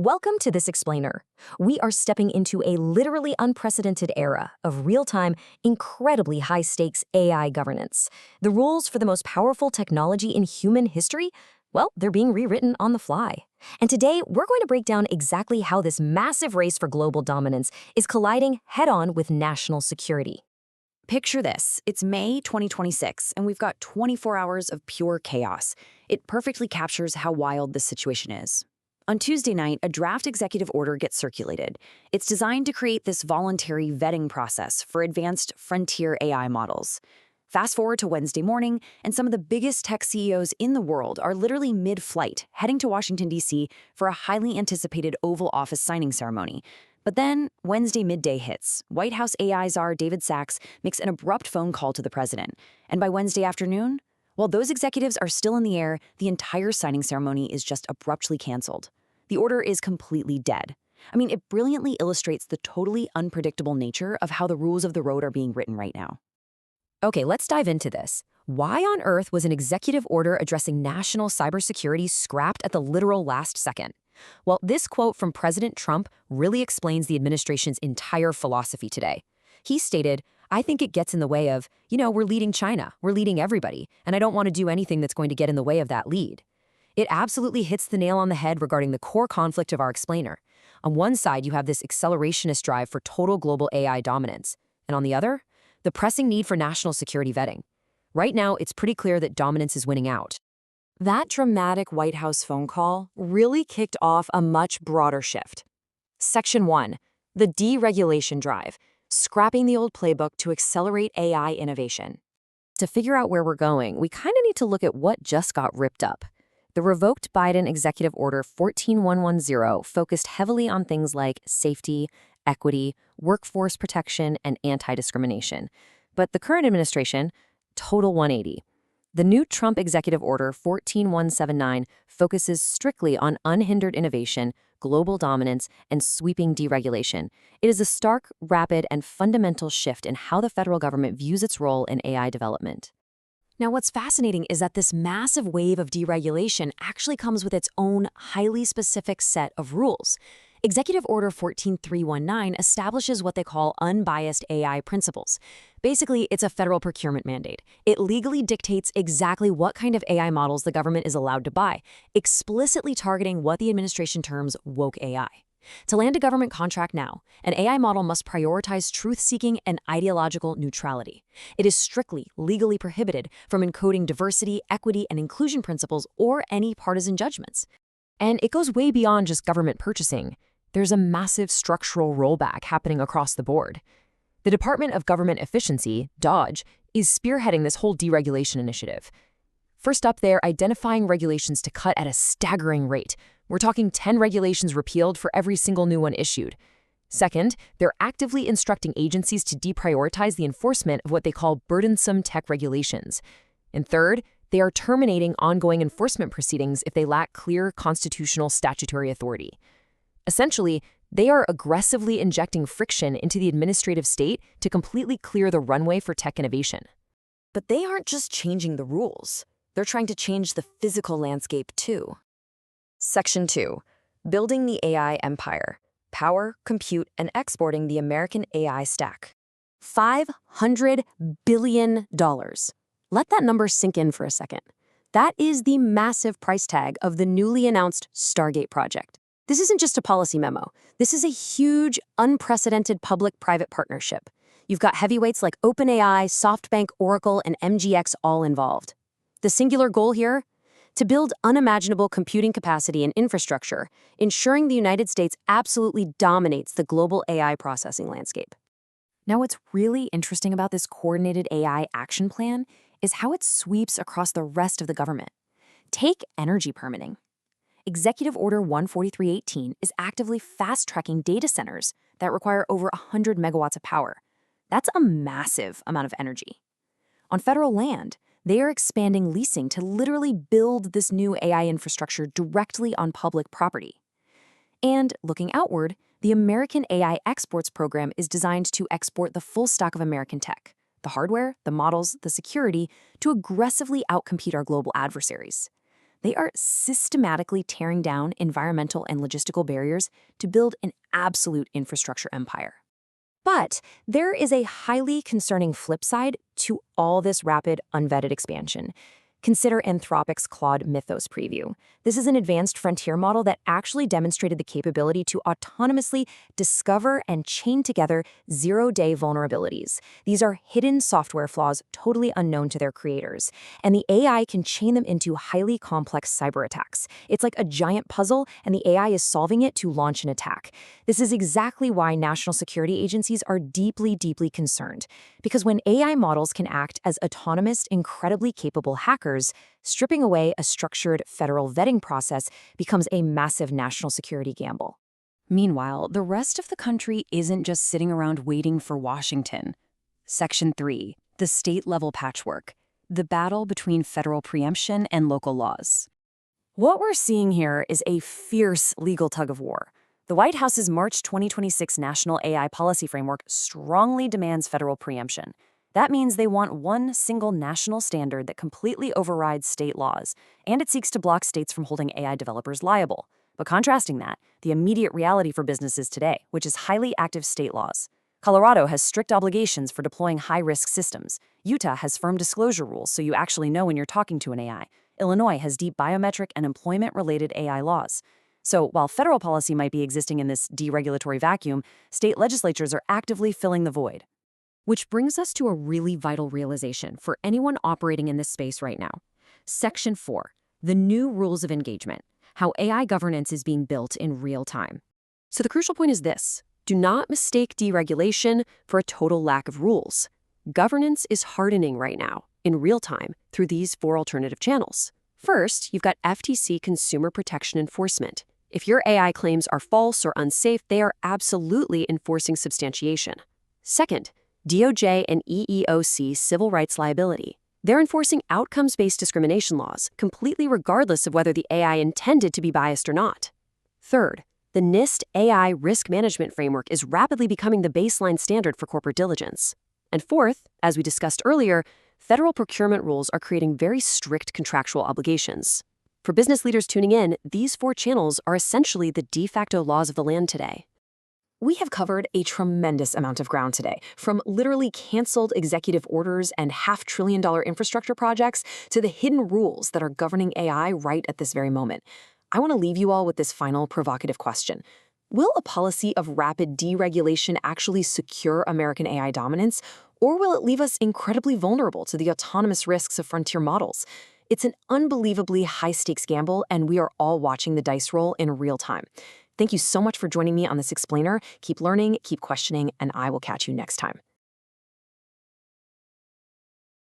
Welcome to this explainer. We are stepping into a literally unprecedented era of real-time, incredibly high-stakes AI governance. The rules for the most powerful technology in human history, well, they're being rewritten on the fly. And today, we're going to break down exactly how this massive race for global dominance is colliding head-on with national security. Picture this. It's May 2026, and we've got 24 hours of pure chaos. It perfectly captures how wild this situation is. On Tuesday night, a draft executive order gets circulated. It's designed to create this voluntary vetting process for advanced frontier AI models. Fast forward to Wednesday morning, and some of the biggest tech CEOs in the world are literally mid-flight, heading to Washington, D.C. for a highly anticipated Oval Office signing ceremony. But then, Wednesday midday hits. White House AI czar David Sachs makes an abrupt phone call to the president. And by Wednesday afternoon, while those executives are still in the air, the entire signing ceremony is just abruptly canceled. The order is completely dead. I mean, it brilliantly illustrates the totally unpredictable nature of how the rules of the road are being written right now. Okay, let's dive into this. Why on earth was an executive order addressing national cybersecurity scrapped at the literal last second? Well, this quote from President Trump really explains the administration's entire philosophy today. He stated, "I think it gets in the way of, we're leading China, we're leading everybody, and I don't want to do anything that's going to get in the way of that lead." It absolutely hits the nail on the head regarding the core conflict of our explainer. On one side, you have this accelerationist drive for total global AI dominance, and on the other, the pressing need for national security vetting. Right now, it's pretty clear that dominance is winning out. That dramatic White House phone call really kicked off a much broader shift. Section 1, the deregulation drive, scrapping the old playbook to accelerate AI innovation. To figure out where we're going, we kind of need to look at what just got ripped up. The revoked Biden Executive Order 14110 focused heavily on things like safety, equity, workforce protection, and anti-discrimination. But the current administration, total 180. The new Trump Executive Order 14179 focuses strictly on unhindered innovation, global dominance, and sweeping deregulation. It is a stark, rapid, and fundamental shift in how the federal government views its role in AI development. Now, what's fascinating is that this massive wave of deregulation actually comes with its own highly specific set of rules. Executive Order 14319 establishes what they call unbiased AI principles. Basically, it's a federal procurement mandate. It legally dictates exactly what kind of AI models the government is allowed to buy, explicitly targeting what the administration terms woke AI. To land a government contract now, an AI model must prioritize truth-seeking and ideological neutrality. It is strictly legally prohibited from encoding diversity, equity, and inclusion principles or any partisan judgments. And it goes way beyond just government purchasing. There's a massive structural rollback happening across the board. The Department of Government Efficiency, DOGE, is spearheading this whole deregulation initiative. First up, they're identifying regulations to cut at a staggering rate. We're talking 10 regulations repealed for every single new one issued. Second, they're actively instructing agencies to deprioritize the enforcement of what they call burdensome tech regulations. And third, they are terminating ongoing enforcement proceedings if they lack clear constitutional statutory authority. Essentially, they are aggressively injecting friction into the administrative state to completely clear the runway for tech innovation. But they aren't just changing the rules. They're trying to change the physical landscape too. Section 2, building the AI empire, power, compute, and exporting the American AI stack. $500 billion. Let that number sink in for a second. That is the massive price tag of the newly announced Stargate project. This isn't just a policy memo. This is a huge, unprecedented public-private partnership. You've got heavyweights like OpenAI, SoftBank, Oracle, and MGX all involved. The singular goal here? To build unimaginable computing capacity and infrastructure, ensuring the United States absolutely dominates the global AI processing landscape. Now, what's really interesting about this coordinated AI action plan is how it sweeps across the rest of the government. Take energy permitting. Executive Order 14318 is actively fast-tracking data centers that require over 100 megawatts of power. That's a massive amount of energy. On federal land, they are expanding leasing to literally build this new AI infrastructure directly on public property. And looking outward, the American AI Exports Program is designed to export the full stock of American tech, the hardware, the models, the security, to aggressively outcompete our global adversaries. They are systematically tearing down environmental and logistical barriers to build an absolute infrastructure empire. But there is a highly concerning flip side to all this rapid, unvetted expansion. Consider Anthropic's Claude Mythos preview. This is an advanced frontier model that actually demonstrated the capability to autonomously discover and chain together zero-day vulnerabilities. These are hidden software flaws totally unknown to their creators, and the AI can chain them into highly complex cyber attacks. It's like a giant puzzle, and the AI is solving it to launch an attack. This is exactly why national security agencies are deeply, deeply concerned. Because when AI models can act as autonomous, incredibly capable hackers, stripping away a structured federal vetting process becomes a massive national security gamble. Meanwhile, the rest of the country isn't just sitting around waiting for Washington. Section 3, the state-level patchwork, the battle between federal preemption and local laws. What we're seeing here is a fierce legal tug-of-war. The White House's March 2026 National AI Policy Framework strongly demands federal preemption. That means they want one single national standard that completely overrides state laws, and it seeks to block states from holding AI developers liable. But contrasting that, the immediate reality for businesses today, which is highly active state laws. Colorado has strict obligations for deploying high-risk systems. Utah has firm disclosure rules so you actually know when you're talking to an AI. Illinois has deep biometric and employment-related AI laws. So while federal policy might be existing in this deregulatory vacuum, state legislatures are actively filling the void. Which brings us to a really vital realization for anyone operating in this space right now. Section 4, the new rules of engagement, how AI governance is being built in real time. So the crucial point is this: do not mistake deregulation for a total lack of rules. Governance is hardening right now, in real time, through these 4 alternative channels. First, you've got FTC consumer protection enforcement. If your AI claims are false or unsafe, they are absolutely enforcing substantiation. Second, DOJ and EEOC civil rights liability. They're enforcing outcomes-based discrimination laws, completely regardless of whether the AI intended to be biased or not. Third, the NIST AI risk management framework is rapidly becoming the baseline standard for corporate diligence. And fourth, as we discussed earlier, federal procurement rules are creating very strict contractual obligations. For business leaders tuning in, these 4 channels are essentially the de facto laws of the land today. We have covered a tremendous amount of ground today, from literally canceled executive orders and $500 billion infrastructure projects to the hidden rules that are governing AI right at this very moment. I want to leave you all with this final provocative question. Will a policy of rapid deregulation actually secure American AI dominance, or will it leave us incredibly vulnerable to the autonomous risks of frontier models? It's an unbelievably high-stakes gamble, and we are all watching the dice roll in real time. Thank you so much for joining me on this explainer. Keep learning, keep questioning, and I will catch you next time.